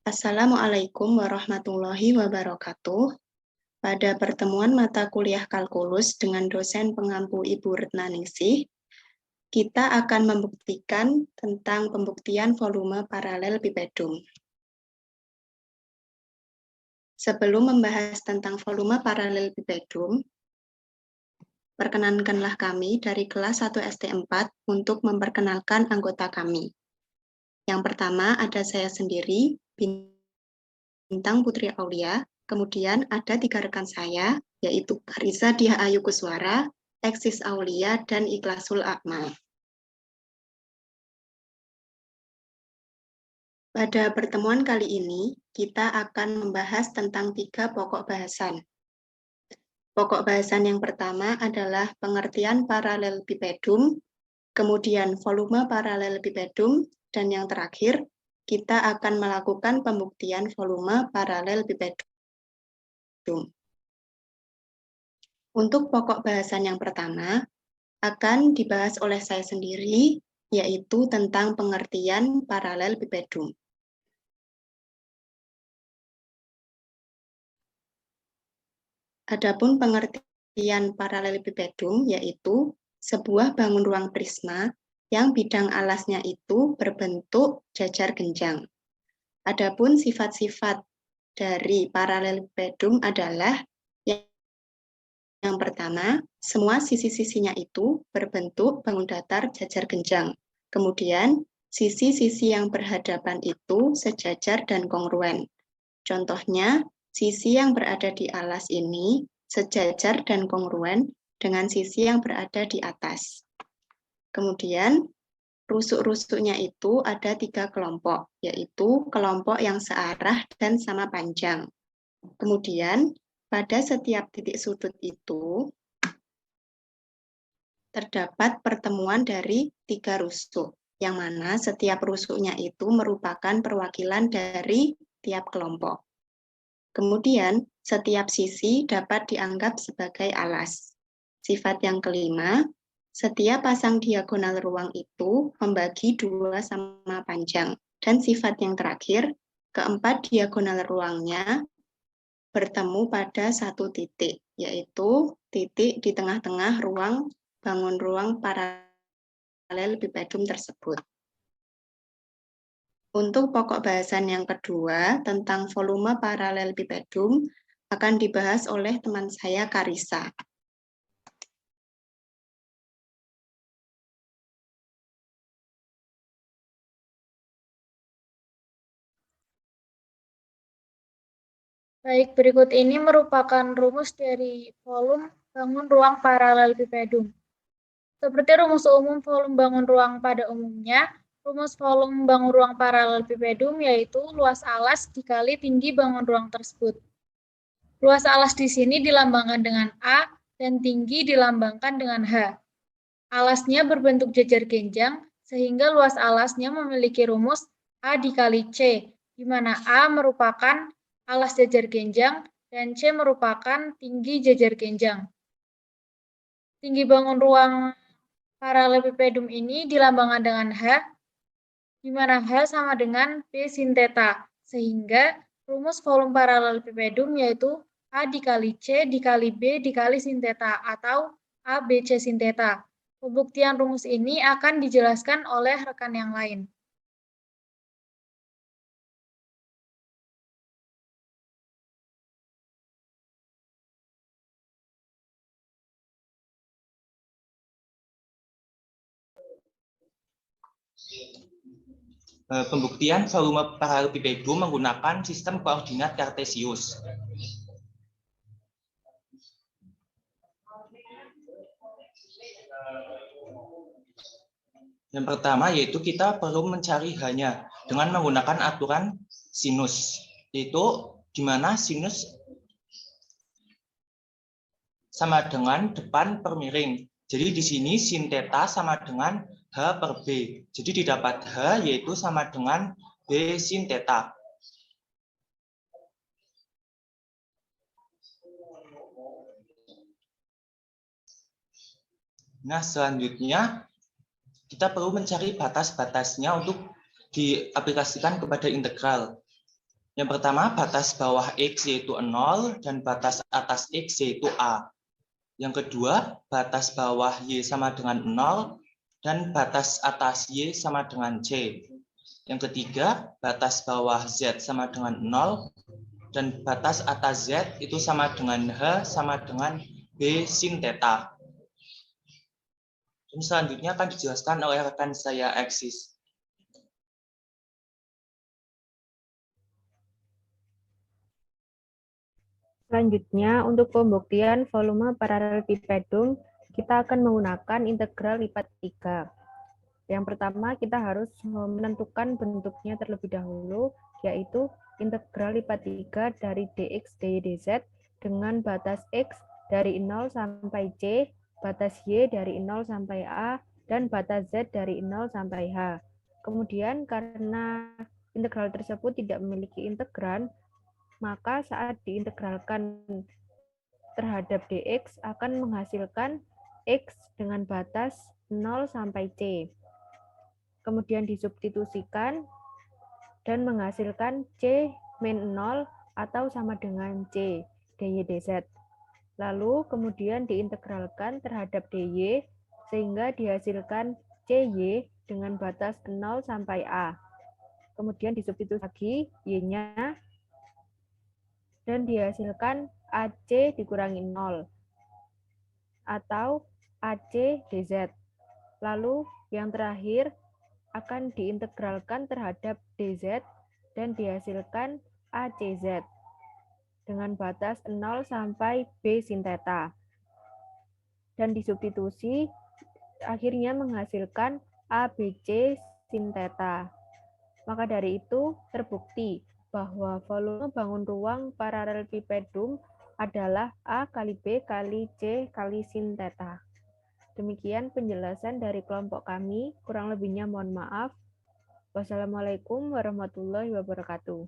Assalamualaikum warahmatullahi wabarakatuh. Pada pertemuan mata kuliah kalkulus dengan dosen pengampu Ibu Retnaningsih, kita akan membuktikan tentang pembuktian volume paralel bipedum. Sebelum membahas tentang volume paralel bipedum, perkenankanlah kami dari kelas 1 SD4 untuk memperkenalkan anggota kami. Yang pertama ada saya sendiri, Bintang Putri Aulia, kemudian ada 3 rekan saya, yaitu Karisa Diah Ayu Kuswara, Eksis Aulia, dan Ikhlasul Akmal. Pada pertemuan kali ini, kita akan membahas tentang 3 pokok bahasan. Pokok bahasan yang pertama adalah pengertian paralelipipedum, kemudian volume paralelipipedum, dan yang terakhir, kita akan melakukan pembuktian volume paralelipipedum. Untuk pokok bahasan yang pertama, akan dibahas oleh saya sendiri, yaitu tentang pengertian paralelipipedum. Adapun pengertian paralelipipedum yaitu sebuah bangun ruang prisma yang bidang alasnya itu berbentuk jajar genjang. Adapun sifat-sifat dari paralelipipedum adalah yang pertama, semua sisi-sisinya itu berbentuk bangun datar jajar genjang. Kemudian, sisi-sisi yang berhadapan itu sejajar dan kongruen. Contohnya, sisi yang berada di alas ini sejajar dan kongruen dengan sisi yang berada di atas. Kemudian, rusuk-rusuknya itu ada 3 kelompok, yaitu kelompok yang searah dan sama panjang. Kemudian, pada setiap titik sudut itu terdapat pertemuan dari 3 rusuk, yang mana setiap rusuknya itu merupakan perwakilan dari tiap kelompok. Kemudian, setiap sisi dapat dianggap sebagai alas. Sifat yang kelima, setiap pasang diagonal ruang itu membagi 2 sama panjang. Dan sifat yang terakhir, keempat diagonal ruangnya bertemu pada 1 titik, yaitu titik di tengah-tengah ruang bangun ruang paralelipipedum tersebut. Untuk pokok bahasan yang kedua tentang volume paralelipipedum akan dibahas oleh teman saya Karisa. Baik, berikut ini merupakan rumus dari volume bangun ruang paralelipipedum. Seperti rumus umum volume bangun ruang pada umumnya, rumus volume bangun ruang paralelipipedum yaitu luas alas dikali tinggi bangun ruang tersebut. Luas alas di sini dilambangkan dengan A dan tinggi dilambangkan dengan H. Alasnya berbentuk jajar genjang sehingga luas alasnya memiliki rumus A dikali C, di mana A merupakan alas jajar genjang dan C merupakan tinggi jajar genjang. Tinggi bangun ruang paralelipipedum ini dilambangkan dengan H, di mana H sama dengan B sin theta, sehingga rumus volume paralelipipedum yaitu A dikali C dikali B dikali sin theta atau A B C sin theta. Pembuktian rumus ini akan dijelaskan oleh rekan yang lain. Pembuktian volume paralelipipedum menggunakan sistem koordinat kartesius. Yang pertama yaitu kita perlu mencari H-nya dengan menggunakan aturan sinus, yaitu di mana sinus sama dengan depan per miring. Jadi di sini sin theta sama dengan H per B. Jadi didapat H yaitu sama dengan B sin theta. Nah, selanjutnya kita perlu mencari batas-batasnya untuk diaplikasikan kepada integral. Yang pertama, batas bawah X yaitu 0 dan batas atas X yaitu A. Yang kedua, batas bawah Y sama dengan 0 dan batas atas Y sama dengan C. Yang ketiga, batas bawah Z sama dengan 0 dan batas atas Z itu sama dengan H sama dengan B sin theta. Dan selanjutnya akan dijelaskan oleh rekan saya Eksis. Selanjutnya, untuk pembuktian volume paralelepipedum, kita akan menggunakan integral lipat 3. Yang pertama, kita harus menentukan bentuknya terlebih dahulu, yaitu integral lipat 3 dari dx dy dz dengan batas x dari 0 sampai c, batas y dari 0 sampai a, dan batas z dari 0 sampai h. Kemudian, karena integral tersebut tidak memiliki integran, maka saat diintegralkan terhadap dx akan menghasilkan x dengan batas 0 sampai c. Kemudian disubstitusikan dan menghasilkan c min 0 atau sama dengan c dy dz. Lalu kemudian diintegralkan terhadap dy sehingga dihasilkan cy dengan batas 0 sampai a. Kemudian disubstitusi lagi y-nya dan dihasilkan AC dikurangi 0 atau AC dz. Lalu yang terakhir akan diintegralkan terhadap dz dan dihasilkan ACZ dengan batas 0 sampai B sin theta. Dan disubstitusi akhirnya menghasilkan ABC sin theta. Maka dari itu terbukti bahwa volume bangun ruang paralelepipedum adalah A kali B kali C kali sin theta. Demikian penjelasan dari kelompok kami, kurang lebihnya mohon maaf. Wassalamualaikum warahmatullahi wabarakatuh.